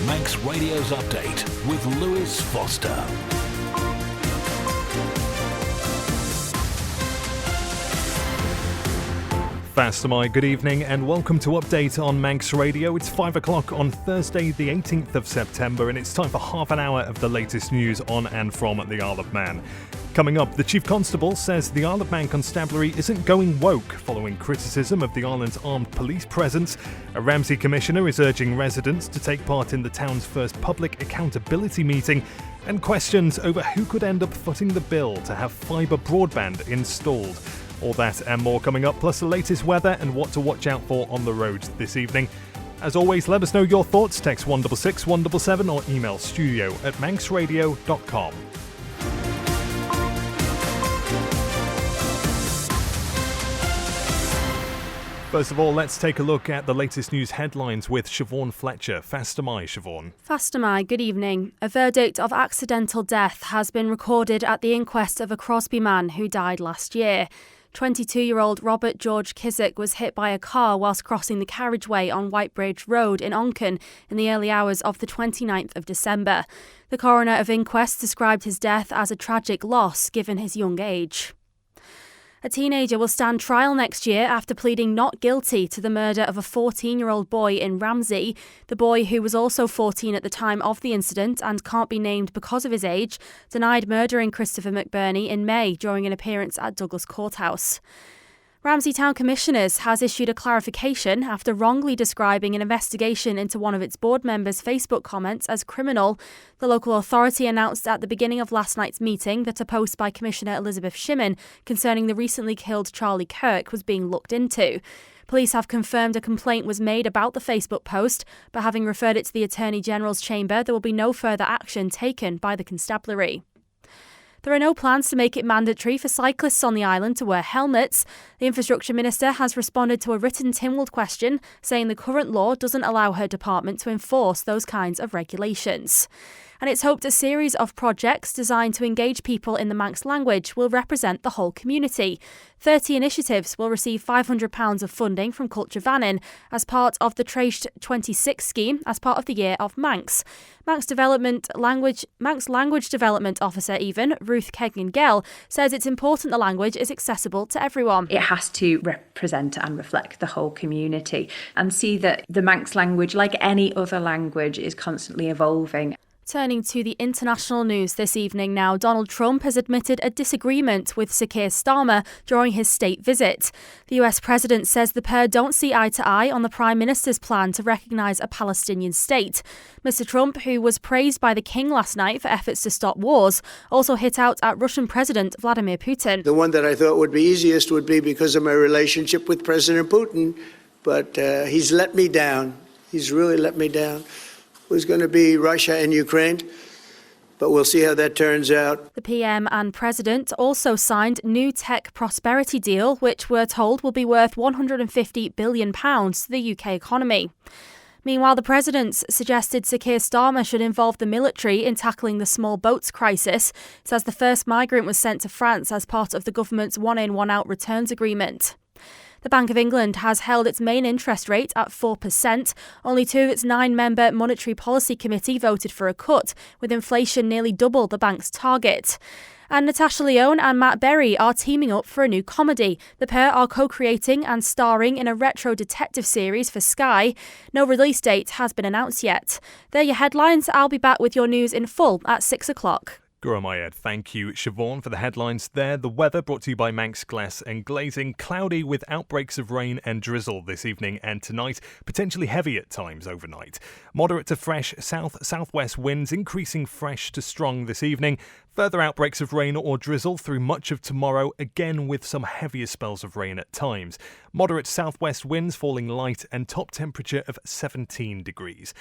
Manx Radio's Update with Lewis Foster. Fastamai, good evening and welcome to Update on Manx Radio. It's 5 o'clock on Thursday the 18th of September and it's time for half an hour of the latest news on and from the Isle of Man. Coming up, the Chief Constable says the Isle of Man Constabulary isn't going woke following criticism of the island's armed police presence. A Ramsey Commissioner is urging residents to take part in the town's first public accountability meeting, and questions over who could end up footing the bill to have fibre broadband installed. All that and more coming up, plus the latest weather and what to watch out for on the roads this evening. As always, let us know your thoughts. Text 166 177 or email studio@manxradio.com. First of all, let's take a look at the latest news headlines with Siobhan Fletcher. Fastamai, Siobhan. Fastamai, good evening. A verdict of accidental death has been recorded at the inquest of a Crosby man who died last year. 22-year-old Robert George Kissack was hit by a car whilst crossing the carriageway on Whitebridge Road in Onchan in the early hours of the 29th of December. The coroner of inquest described his death as a tragic loss given his young age. A teenager will stand trial next year after pleading not guilty to the murder of a 14-year-old boy in Ramsey. The boy, who was also 14 at the time of the incident and can't be named because of his age, denied murdering Christopher McBurney in May during an appearance at Douglas Courthouse. Ramsey Town Commissioners has issued a clarification after wrongly describing an investigation into one of its board members' Facebook comments as criminal. The local authority announced at the beginning of last night's meeting that a post by Commissioner Elizabeth Shimmin concerning the recently killed Charlie Kirk was being looked into. Police have confirmed a complaint was made about the Facebook post, but having referred it to the Attorney General's chamber, there will be no further action taken by the constabulary. There are no plans to make it mandatory for cyclists on the island to wear helmets. The Infrastructure Minister has responded to a written Tynwald question, saying the current law doesn't allow her department to enforce those kinds of regulations. And it's hoped a series of projects designed to engage people in the Manx language will represent the whole community. 30 initiatives will receive £500 of funding from Culture Vannin as part of the Treicht 26 scheme as part of the Year of Manx. Manx Language Development Officer Ruth Kegan-Gell says it's important the language is accessible to everyone. It has to represent and reflect the whole community and see that the Manx language, like any other language, is constantly evolving. Turning to the international news this evening now, Donald Trump has admitted a disagreement with Sir Keir Starmer during his state visit. The US president says the pair don't see eye to eye on the Prime Minister's plan to recognise a Palestinian state. Mr Trump, who was praised by the King last night for efforts to stop wars, also hit out at Russian President Vladimir Putin. The one that I thought would be easiest would be because of my relationship with President Putin, but he's let me down. He's really let me down. Was going to be Russia and Ukraine, but we'll see how that turns out. The PM and President also signed new tech prosperity deal, which we're told will be worth £150 billion to the UK economy. Meanwhile, the President suggested Sir Keir Starmer should involve the military in tackling the small boats crisis, says the first migrant was sent to France as part of the government's one-in, one-out returns agreement. The Bank of England has held its main interest rate at 4%. Only two of its 9-member Monetary Policy Committee voted for a cut, with inflation nearly double the bank's target. And Natasha Lyonne and Matt Berry are teaming up for a new comedy. The pair are co-creating and starring in a retro detective series for Sky. No release date has been announced yet. They're your headlines. I'll be back with your news in full at 6 o'clock. Guramayed. Thank you, Siobhan, for the headlines there. The weather brought to you by Manx Glass and Glazing. Cloudy with outbreaks of rain and drizzle this evening and tonight. Potentially heavy at times overnight. Moderate to fresh south-southwest winds, increasing fresh to strong this evening. Further outbreaks of rain or drizzle through much of tomorrow, again with some heavier spells of rain at times. Moderate southwest winds falling light and top temperature of 17 degrees.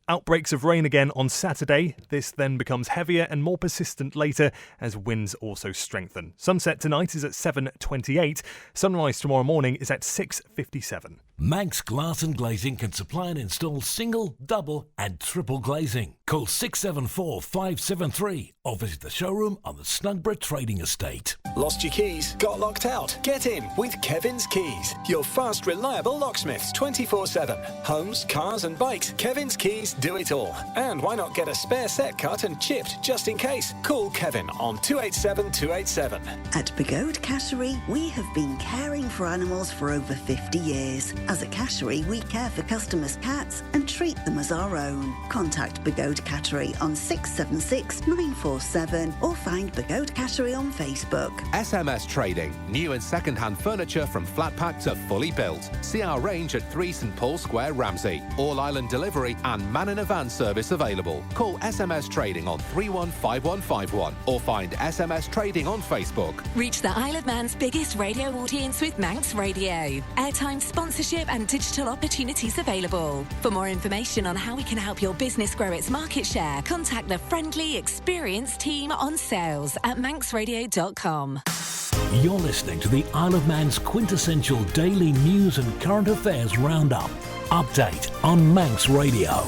Outbreaks of rain again on Saturday. This then becomes heavier and more persistent later as winds also strengthen. Sunset tonight is at 7:28. Sunrise tomorrow morning is at 6:57. Manx Glass and Glazing can supply and install single, double and triple glazing. Call 674 573 or visit the showroom on the Snugborough Trading Estate. Lost your keys? Got locked out? Get in with Kevin's Keys, your fast, reliable locksmiths 24/7. Homes, cars and bikes, Kevin's Keys do it all. And why not get a spare set cut and chipped just in case? Call Kevin on 287 287. At Begode Cattery, we have been caring for animals for over 50 years. As a cattery, we care for customers' cats and treat them as our own. Contact Begode Cattery on 676 947 or find Begode Cattery on Facebook. SMS Trading. New and second-hand furniture from flat pack to fully built. See our range at 3 St Paul Square, Ramsey. All-island delivery and man-in-a-van service available. Call SMS Trading on 315151 or find SMS Trading on Facebook. Reach the Isle of Man's biggest radio audience with Manx Radio. Airtime, sponsorship and digital opportunities available. For more information on how we can help your business grow its market share, contact the friendly, experienced team on sales at manxradio.com. You're listening to the Isle of Man's quintessential daily news and current affairs roundup. Update on Manx Radio.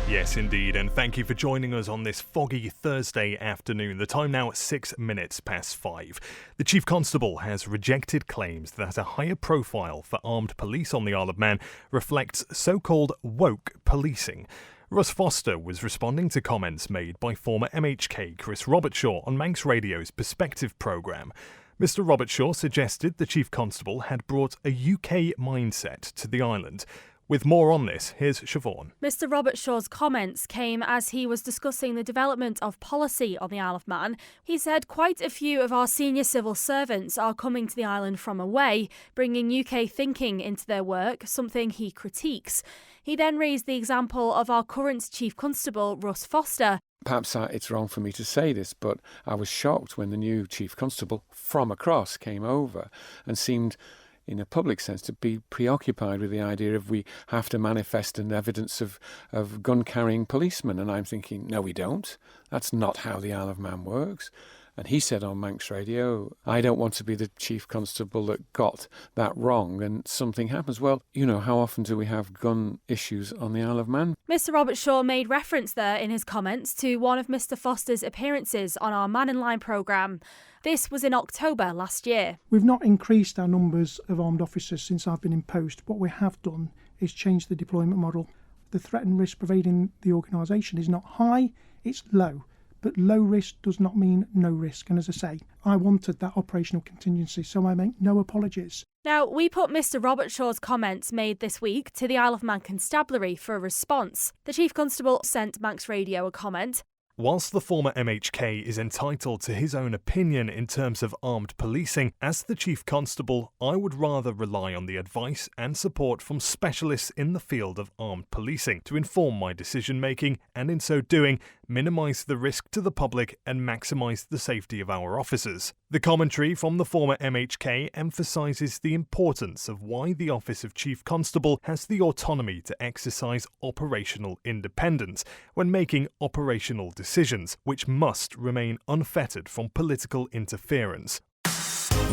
Yes, indeed, and thank you for joining us on this foggy Thursday afternoon. The time now at 6 minutes past 5. The Chief Constable has rejected claims that a higher profile for armed police on the Isle of Man reflects so-called woke policing. Russ Foster was responding to comments made by former MHK Chris Robertshaw on Manx Radio's Perspective programme. Mr Robertshaw suggested the Chief Constable had brought a UK mindset to the island. With more on this, here's Siobhan. Mr Robertshaw's comments came as he was discussing the development of policy on the Isle of Man. He said quite a few of our senior civil servants are coming to the island from away, bringing UK thinking into their work, something he critiques. He then raised the example of our current Chief Constable, Russ Foster. Perhaps it's wrong for me to say this, but I was shocked when the new Chief Constable from across came over and seemed, in a public sense, to be preoccupied with the idea of we have to manifest an evidence of gun-carrying policemen. And I'm thinking, no, we don't. That's not how the Isle of Man works. And he said on Manx Radio, I don't want to be the Chief Constable that got that wrong and something happens. Well, you know, how often do we have gun issues on the Isle of Man? Mr Robertshaw made reference there in his comments to one of Mr Foster's appearances on our Man in Line programme. This was in October last year. We've not increased our numbers of armed officers since I've been in post. What we have done is change the deployment model. The threat and risk pervading the organisation is not high, it's low. But low risk does not mean no risk. And as I say, I wanted that operational contingency, so I make no apologies. Now, we put Mr Robertshaw's comments made this week to the Isle of Man Constabulary for a response. The Chief Constable sent Manx Radio a comment. Whilst the former MHK is entitled to his own opinion in terms of armed policing, as the Chief Constable, I would rather rely on the advice and support from specialists in the field of armed policing to inform my decision-making and, in so doing, minimise the risk to the public and maximise the safety of our officers. The commentary from the former MHK emphasises the importance of why the Office of Chief Constable has the autonomy to exercise operational independence when making operational decisions, which must remain unfettered from political interference.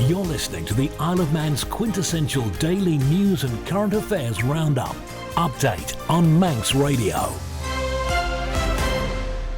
You're listening to the Isle of Man's quintessential daily news and current affairs roundup. Update on Manx Radio.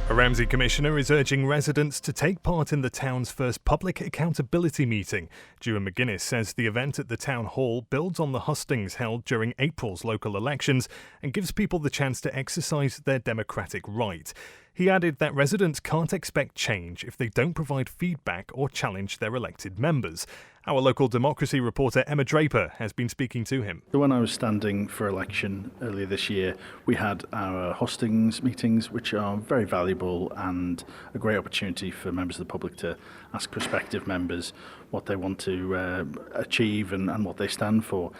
A Ramsey Commissioner is urging residents to take part in the town's first public accountability meeting. Dewar McGuinness says the event at the town hall builds on the hustings held during April's local elections and gives people the chance to exercise their democratic right. He added that residents can't expect change if they don't provide feedback or challenge their elected members. Our local democracy reporter Emma Draper has been speaking to him. When I was standing for election earlier this year, we had our hustings meetings, which are very valuable and a great opportunity for members of the public to ask prospective members what they want to achieve and what they stand for.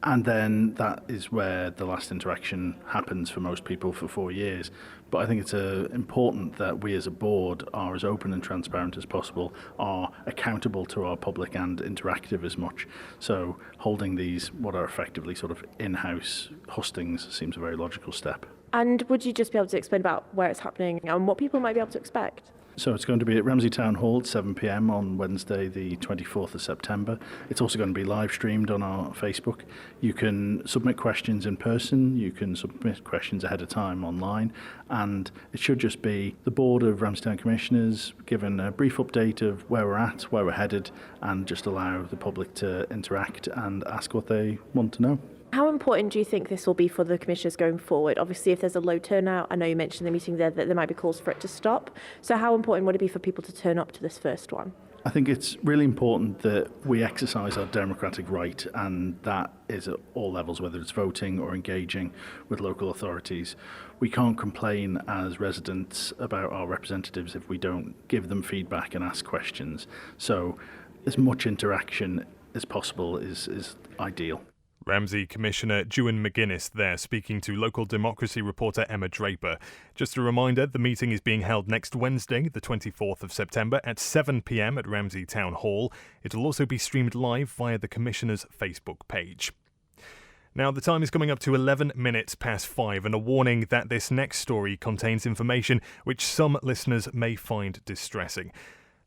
And then that is where the last interaction happens for most people for 4 years. But I think it's important that we as a board are as open and transparent as possible, are accountable to our public and interactive as much. So holding these, what are effectively sort of in-house hustings, seems a very logical step. And would you just be able to explain about where it's happening and what people might be able to expect? So it's going to be at Ramsey Town Hall at 7 p.m. on Wednesday, the 24th of September. It's also going to be live streamed on our Facebook. You can submit questions in person, you can submit questions ahead of time online, and it should just be the Board of Ramsey Town Commissioners given a brief update of where we're at, where we're headed, and just allow the public to interact and ask what they want to know. How important do you think this will be for the commissioners going forward? Obviously, if there's a low turnout, I know you mentioned in the meeting there that there might be calls for it to stop. So how important would it be for people to turn up to this first one? I think it's really important that we exercise our democratic right, and that is at all levels, whether it's voting or engaging with local authorities. We can't complain as residents about our representatives if we don't give them feedback and ask questions. So as much interaction as possible is ideal. Ramsey Commissioner Ewan McGuinness there speaking to local democracy reporter Emma Draper. Just a reminder, the meeting is being held next Wednesday, the 24th of September at 7 p.m. at Ramsey Town Hall. It will also be streamed live via the Commissioner's Facebook page. Now, the time is coming up to 11 minutes past 5, and a warning that this next story contains information which some listeners may find distressing.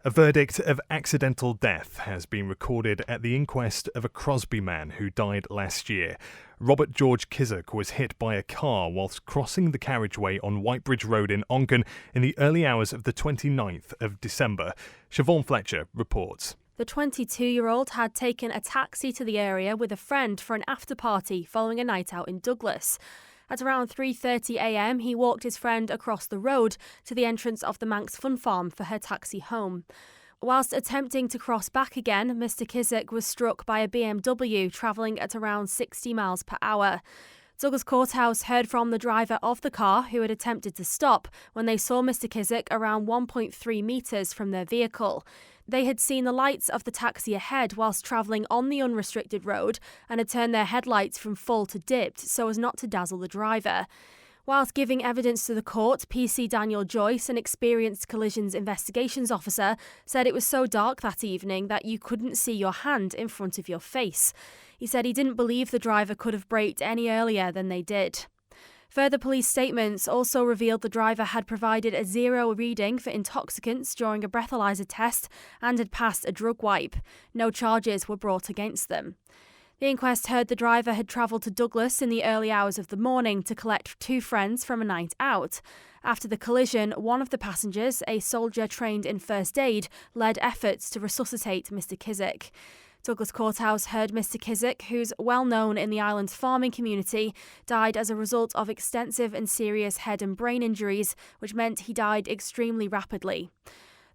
A verdict of accidental death has been recorded at the inquest of a Crosby man who died last year. Robert George Kissack was hit by a car whilst crossing the carriageway on Whitebridge Road in Onken in the early hours of the 29th of December. Siobhan Fletcher reports. The 22-year-old had taken a taxi to the area with a friend for an after-party following a night out in Douglas. At around 3:30 a.m, he walked his friend across the road to the entrance of the Manx Fun Farm for her taxi home. Whilst attempting to cross back again, Mr. Kissack was struck by a BMW travelling at around 60 miles per hour. Douglas Courthouse heard from the driver of the car who had attempted to stop when they saw Mr. Kissack around 1.3 metres from their vehicle. They had seen the lights of the taxi ahead whilst travelling on the unrestricted road and had turned their headlights from full to dipped so as not to dazzle the driver. Whilst giving evidence to the court, PC Daniel Joyce, an experienced collisions investigations officer, said it was so dark that evening that you couldn't see your hand in front of your face. He said he didn't believe the driver could have braked any earlier than they did. Further police statements also revealed the driver had provided a 0 reading for intoxicants during a breathalyzer test and had passed a drug wipe. No charges were brought against them. The inquest heard the driver had travelled to Douglas in the early hours of the morning to collect 2 friends from a night out. After the collision, one of the passengers, a soldier trained in first aid, led efforts to resuscitate Mr. Kissack. Douglas Courthouse heard Mr. Kissack, who's well known in the island's farming community, died as a result of extensive and serious head and brain injuries, which meant he died extremely rapidly.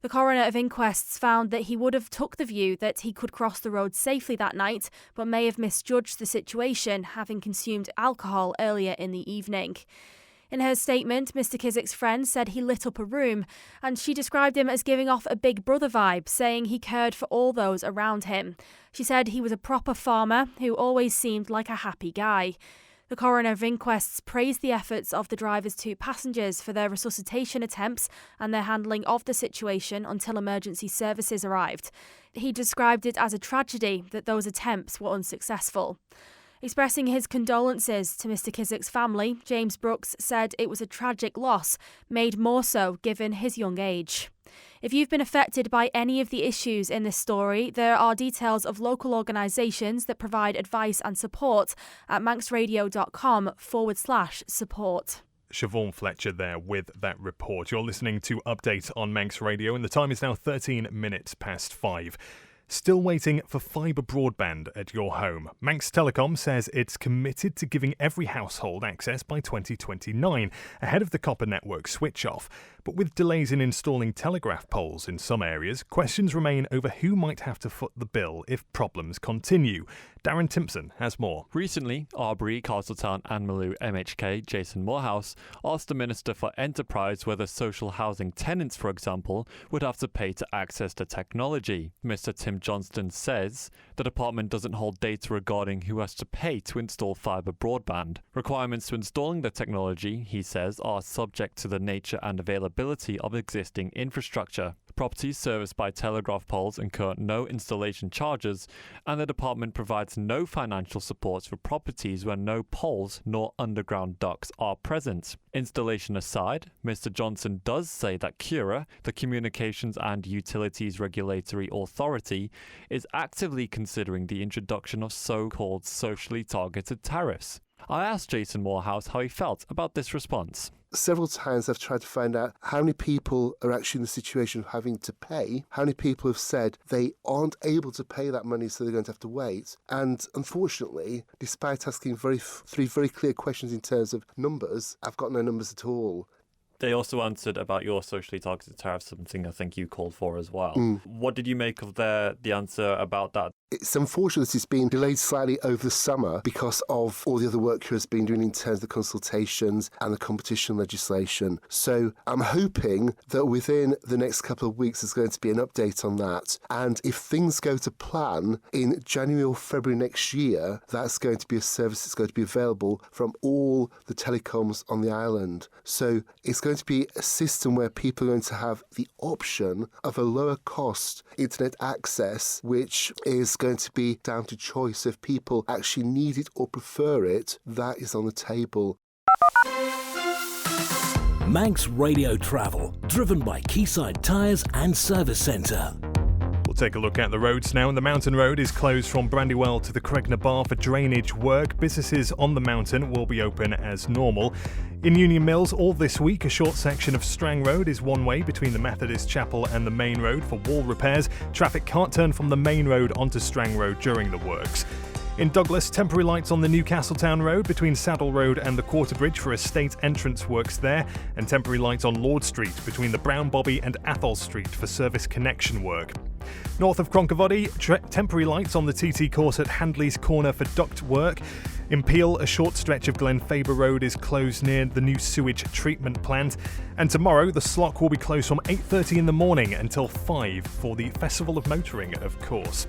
The coroner of inquests found that he would have took the view that he could cross the road safely that night, but may have misjudged the situation, having consumed alcohol earlier in the evening. In her statement, Mr. Kissack's friend said he lit up a room, and she described him as giving off a big brother vibe, saying he cared for all those around him. She said he was a proper farmer who always seemed like a happy guy. The coroner of inquests praised the efforts of the driver's 2 passengers for their resuscitation attempts and their handling of the situation until emergency services arrived. He described it as a tragedy that those attempts were unsuccessful. Expressing his condolences to Mr. Kissack's family, James Brooks said it was a tragic loss, made more so given his young age. If you've been affected by any of the issues in this story, there are details of local organisations that provide advice and support at manxradio.com/support. Siobhan Fletcher there with that report. You're listening to Update on Manx Radio, and the time is now 13 minutes past 5. Still waiting for fibre broadband at your home? Manx Telecom says it's committed to giving every household access by 2029, ahead of the copper network switch-off. But with delays in installing telegraph poles in some areas, questions remain over who might have to foot the bill if problems continue. Darren Timpson has more. Recently, Arbury, Castletown and Maloo MHK Jason Morehouse asked the Minister for Enterprise whether social housing tenants, for example, would have to pay to access the technology. Mr. Tim Johnston says the department doesn't hold data regarding who has to pay to install fibre broadband. Requirements to installing the technology, he says, are subject to the nature and availability of existing infrastructure. properties serviced by telegraph poles incur no installation charges, and the department provides no financial support for properties where no poles nor underground ducts are present. Installation aside, Mr Johnson does say that CURA, the Communications and Utilities Regulatory Authority, is actively considering the introduction of so-called socially targeted tariffs. I asked Jason Morehouse how he felt about this response. Several times I've tried to find out how many people are actually in the situation of having to pay, how many people have said they aren't able to pay that money so they're going to have to wait. And unfortunately, despite asking three very clear questions in terms of numbers, I've got no numbers at all. They also answered about your socially targeted tariff, something I think you called for as well. What did you make of the answer about that? It's unfortunate that it's been delayed slightly over the summer because of all the other work CURA's been doing in terms of the consultations and the competition legislation. So I'm hoping that within the next couple of weeks there's going to be an update on that. And if things go to plan, in January or February next year, that's going to be a service that's going to be available from all the telecoms on the island. So it's going to be a system where people are going to have the option of a lower cost internet access, which is going to be down to choice. If people actually need it or prefer it, that is on the table. Manx Radio Travel, driven by Quayside Tyres and Service Centre. We'll take a look at the roads now. The mountain road is closed from Brandywell to the Cregna Bar for drainage work. Businesses on the mountain will be open as normal. In Union Mills, all this week, a short section of Strang Road is one way between the Methodist Chapel and the main road for wall repairs. Traffic can't turn from the main road onto Strang Road during the works. In Douglas, temporary lights on the Newcastletown Road between Saddle Road and the Quarter Bridge for estate entrance works there, and temporary lights on Lord Street between the Brown Bobby and Athol Street for service connection work. North of Cronkovody, temporary lights on the TT course at Handley's Corner for duct work. In Peel, a short stretch of Glen Faber Road is closed near the new sewage treatment plant. And tomorrow, the Slough will be closed from 8:30 in the morning until 5 for the Festival of Motoring, of course.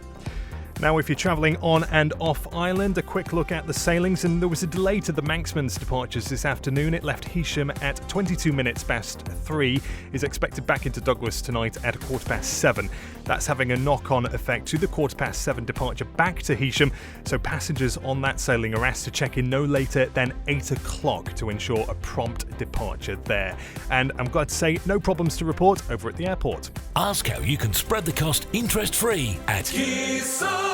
Now, if you're travelling on and off island, a quick look at the sailings, and there was a delay to the Manxman's departures this afternoon. It left Heysham at 22 minutes past 3, is expected back into Douglas tonight at 7:15. That's having a knock-on effect to the 7:15 departure back to Heysham, so passengers on that sailing are asked to check in no later than 8 o'clock to ensure a prompt departure there. And I'm glad to say, no problems to report over at the airport. Ask how you can spread the cost interest-free at Quayside.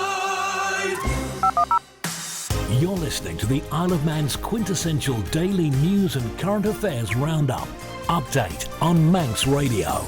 You're listening to the Isle of Man's quintessential daily news and current affairs roundup. Update on Manx Radio.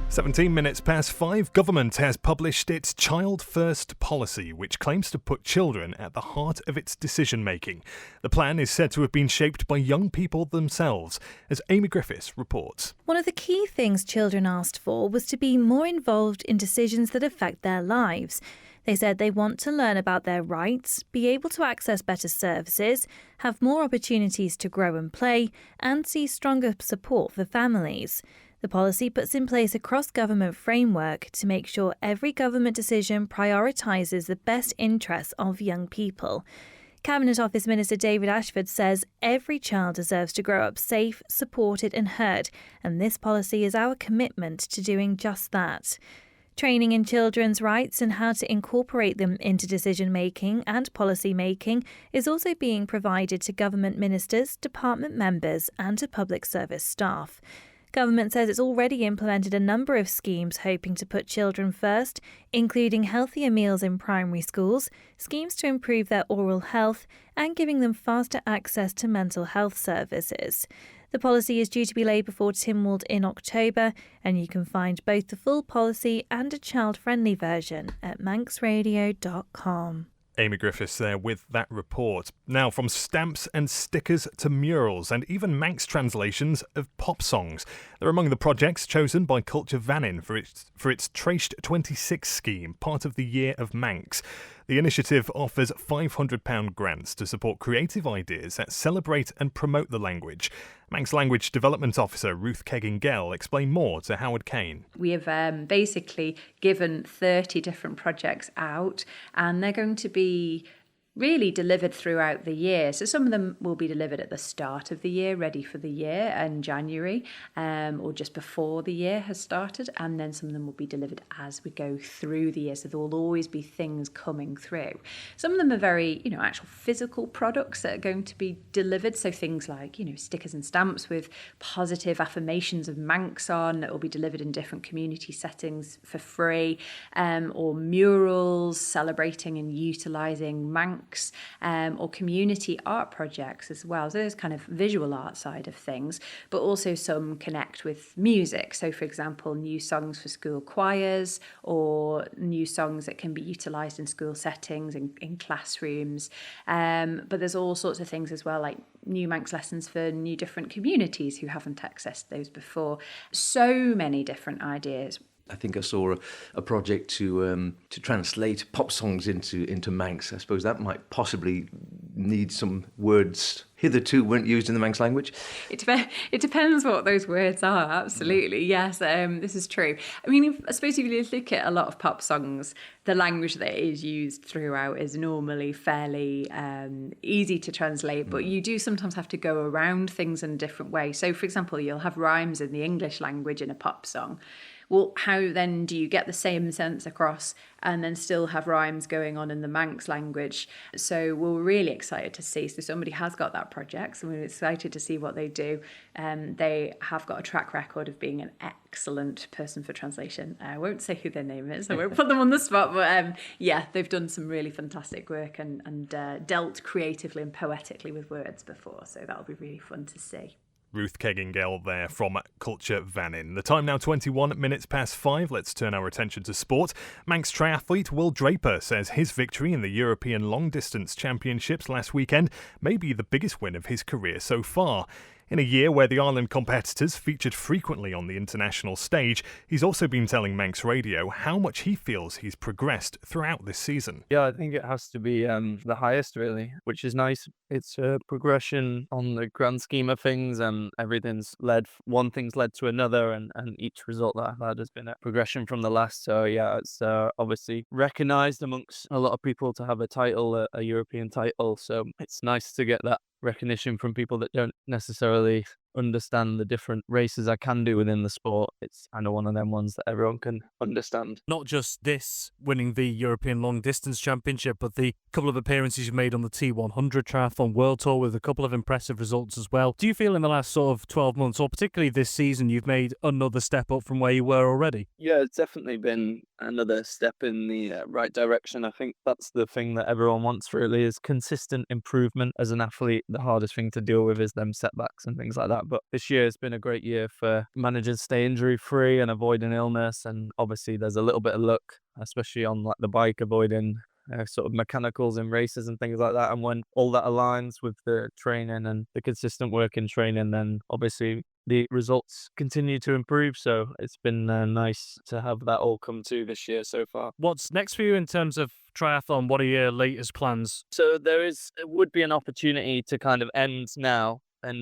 17 minutes past 5, government has published its Child First policy, which claims to put children at the heart of its decision-making. The plan is said to have been shaped by young people themselves, as Amy Griffiths reports. One of the key things children asked for was to be more involved in decisions that affect their lives. They said they want to learn about their rights, be able to access better services, have more opportunities to grow and play, and see stronger support for families. The policy puts in place a cross-government framework to make sure every government decision prioritises the best interests of young people. Cabinet Office Minister David Ashford says every child deserves to grow up safe, supported and heard, and this policy is our commitment to doing just that. Training in children's rights and how to incorporate them into decision-making and policy-making is also being provided to government ministers, department members and to public service staff. Government says it's already implemented a number of schemes hoping to put children first, including healthier meals in primary schools, schemes to improve their oral health, and giving them faster access to mental health services. The policy is due to be laid before Tynwald in October, and you can find both the full policy and a child-friendly version at manxradio.com. Amy Griffiths there with that report. Now, from stamps and stickers to murals and even Manx translations of pop songs. They're among the projects chosen by Culture Vannin for its Treisht 26 scheme, part of the Year of Manx. The initiative offers £500 grants to support creative ideas that celebrate and promote the language. Manx Language Development Officer Ruth Keggin-Gell explained more to Howard Kane. We have basically given 30 different projects out, and they're going to be really delivered throughout the year. So some of them will be delivered at the start of the year, ready for the year in January, or just before the year has started. And then some of them will be delivered as we go through the year. So there will always be things coming through. Some of them are very, actual physical products that are going to be delivered. So things like, stickers and stamps with positive affirmations of Manx on that will be delivered in different community settings for free, or murals celebrating and utilising Manx, or community art projects as well. So there's kind of visual art side of things, but also some connect with music. So for example, new songs for school choirs, or new songs that can be utilised in school settings, in classrooms. But there's all sorts of things as well, like new Manx lessons for new different communities who haven't accessed those before. So many different ideas. I think I saw a project to translate pop songs into Manx. I suppose that might possibly need some words hitherto weren't used in the Manx language. It depends what those words are, absolutely. Yes, this is true. I mean, I suppose if you look at a lot of pop songs, the language that is used throughout is normally fairly easy to translate, but you do sometimes have to go around things in a different way. So, for example, you'll have rhymes in the English language in a pop song. Well, how then do you get the same sense across and then still have rhymes going on in the Manx language? So we're really excited to see. So somebody has got that project, so we're excited to see what they do. They have got a track record of being an excellent person for translation. I won't say who their name is, I won't put them on the spot, but yeah, they've done some really fantastic work and dealt creatively and poetically with words before. So that'll be really fun to see. Ruth Keggingale there from Culture Vannin. The time now 21 minutes past 5. Let's turn our attention to sport. Manx triathlete Will Draper says his victory in the European Long Distance Championships last weekend may be the biggest win of his career so far. In a year where the Ireland competitors featured frequently on the international stage, he's also been telling Manx Radio how much he feels he's progressed throughout this season. Yeah, I think it has to be the highest, really, which is nice. It's a progression on the grand scheme of things, and one thing's led to another, and each result that I've had has been a progression from the last. So yeah, it's obviously recognised amongst a lot of people to have a title, a European title. So it's nice to get that recognition from people that don't necessarily understand the different races I can do within the sport. It's kind of one of them ones that everyone can understand. Not just this, winning the European Long Distance Championship, but the couple of appearances you've made on the T100 Triathlon World Tour with a couple of impressive results as well. Do you feel in the last sort of 12 months, or particularly this season, you've made another step up from where you were already? Yeah, it's definitely been another step in the right direction. I think that's the thing that everyone wants, really, is consistent improvement. As an athlete, the hardest thing to deal with is them setbacks and things like that. But this year has been a great year for managing to stay injury free and avoiding illness. And obviously there's a little bit of luck, especially on like the bike, avoiding sort of mechanicals in races and things like that. And when all that aligns with the training and the consistent work in training, then obviously the results continue to improve. So it's been nice to have that all come to this year so far. What's next for you in terms of triathlon? What are your latest plans? So it would be an opportunity to kind of end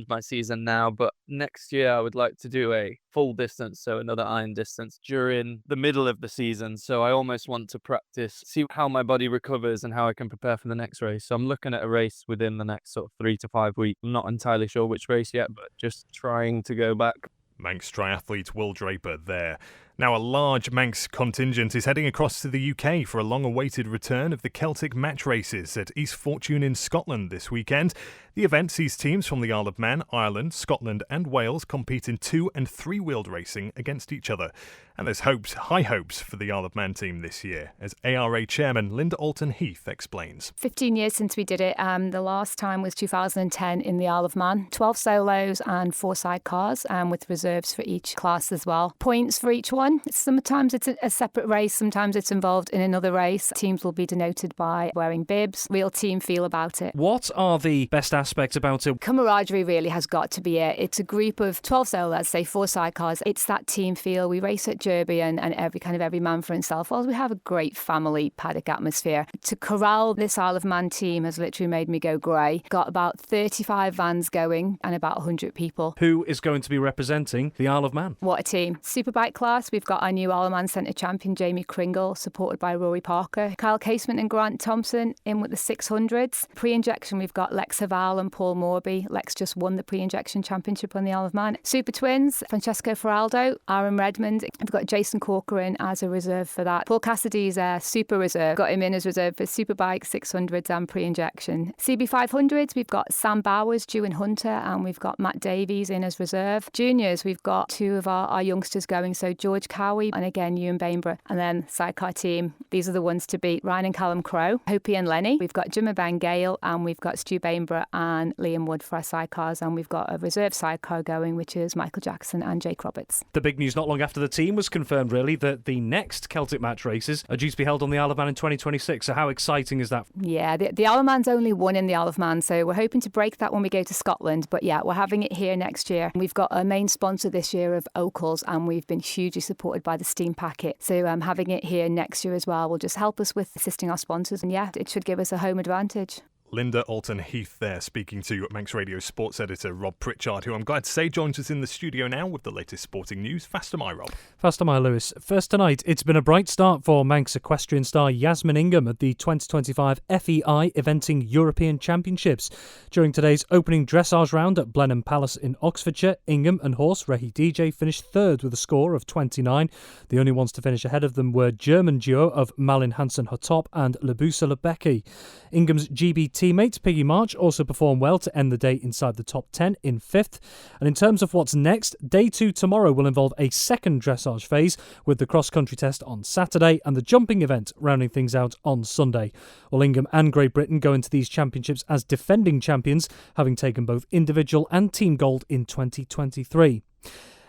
my season now, but next year I would like to do a full distance, so another iron distance during the middle of the season. So I almost want to practice, see how my body recovers and how I can prepare for the next race. So I'm looking at a race within the next sort of 3 to 5 weeks. I'm not entirely sure which race yet, but just trying to go back. Manx triathlete Will Draper there. Now, a large Manx contingent is heading across to the UK for a long-awaited return of the Celtic match races at East Fortune in Scotland this weekend. The event sees teams from the Isle of Man, Ireland, Scotland and Wales compete in 2- and 3-wheeled racing against each other. And there's high hopes for the Isle of Man team this year, as ARA chairman Linda Alton-Heath explains. 15 years since we did it. The last time was 2010 in the Isle of Man. 12 solos and 4 sidecars, with reserves for each class as well. Points for each one. Sometimes it's a separate race, sometimes it's involved in another race. Teams will be denoted by wearing bibs. Real team feel about it. What are the best aspects about it? Camaraderie really has got to be it. It's a group of 12 solos, say 4 sidecars. It's that team feel. We race at Derby and every man for himself. Well, we have a great family paddock atmosphere. To corral this Isle of Man team has literally made me go grey. Got about 35 vans going and about 100 people. Who is going to be representing the Isle of Man? What a team. Superbike class. we've got our new Isle of Man Centre champion Jamie Kringle, supported by Rory Parker. Kyle Casement and Grant Thompson in with the 600s. Pre-injection, we've got Lex Haval and Paul Morby. Lex just won the pre-injection championship on the Isle of Man. Super Twins, Francesco Feraldo, Aaron Redmond. We've got Jason Corcoran as a reserve for that. Paul Cassidy's super reserve. Got him in as reserve for Superbike, 600s and pre-injection. CB500s, we've got Sam Bowers, Dewan Hunter, and we've got Matt Davies in as reserve. Juniors, we've got two of our youngsters going, so George Cowie and again Ewan Bainborough. And then sidecar team, these are the ones to beat: Ryan and Callum Crowe, Hopi and Lenny. We've got Jimmy Ben Gale, and we've got Stu Bainborough and Liam Wood for our sidecars, and we've got a reserve sidecar going, which is Michael Jackson and Jake Roberts. The big news not long after the team was confirmed, really, that the next Celtic Match races are due to be held on the Isle of Man in 2026. So how exciting is that? Yeah, the Isle of Man's only one in the Isle of Man, so we're hoping to break that when we go to Scotland. But yeah, we're having it here next year. We've got a main sponsor this year of Ocals, and we've been hugely supported by the Steam Packet. So having it here next year as well will just help us with assisting our sponsors. And yeah, it should give us a home advantage. Linda Alton-Heath there, speaking to Manx Radio sports editor Rob Pritchard, who I'm glad to say joins us in the studio now with the latest sporting news. Fast am I, Rob? Fast am I, Lewis. First tonight, it's been a bright start for Manx equestrian star Yasmin Ingham at the 2025 FEI Eventing European Championships. During today's opening dressage round at Blenheim Palace in Oxfordshire, Ingham and horse Rehi DJ finished third with a score of 29. The only ones to finish ahead of them were German duo of Malin Hansen-Hotop and Lebusa Lebecki. Ingham's GB teammate Piggy March also performed well to end the day inside the top 10 in 5th. And in terms of what's next, day 2 tomorrow will involve a second dressage phase with the cross-country test on Saturday and the jumping event rounding things out on Sunday. Well, Ingham and Great Britain go into these championships as defending champions, having taken both individual and team gold in 2023.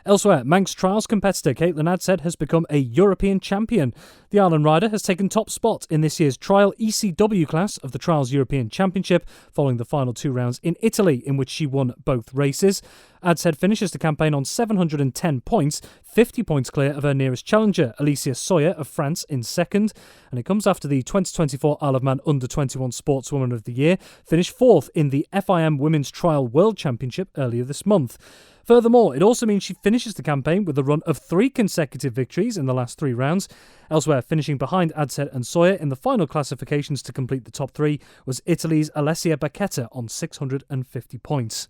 Elsewhere, Manx trials competitor Caitlin Adshead has become a European champion. The Ireland rider has taken top spot in this year's trial ECW class of the Trials European Championship, following the final 2 rounds in Italy, in which she won both races. Adshead finishes the campaign on 710 points, 50 points clear of her nearest challenger, Alicia Sawyer of France, in second. And it comes after the 2024 Isle of Man Under-21 Sportswoman of the Year finished 4th in the FIM Women's Trial World Championship earlier this month. Furthermore, it also means she finishes the campaign with a run of 3 consecutive victories in the last 3 rounds. Elsewhere, finishing behind Adshead and Sawyer in the final classifications to complete the top 3 was Italy's Alessia Bacchetta on 650 points.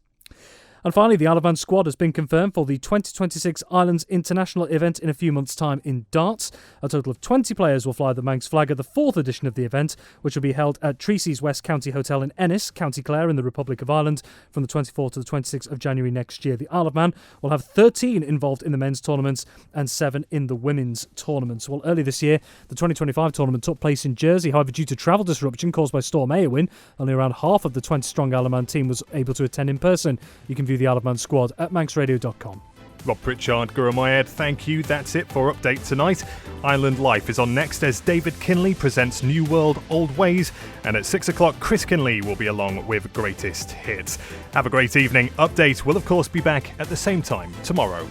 And finally, the Isle of Man squad has been confirmed for the 2026 Islands International event in a few months' time in Darts. A total of 20 players will fly the Manx flag at the 4th edition of the event, which will be held at Treacy's West County Hotel in Ennis, County Clare in the Republic of Ireland, from the 24th to the 26th of January next year. The Isle of Man will have 13 involved in the men's tournaments and 7 in the women's tournaments. Well, early this year, the 2025 tournament took place in Jersey. However, due to travel disruption caused by Storm Eowyn, only around half of the 20-strong Isle of Man team was able to attend in person. You can view the Isle of Man squad at manxradio.com. Rob Pritchard, Guru Mayed, thank you. That's it for Update tonight. Island Life is on next as David Kinley presents New World Old Ways, and at 6 o'clock Chris Kinley will be along with Greatest Hits. Have a great evening. Update will of course be back at the same time tomorrow.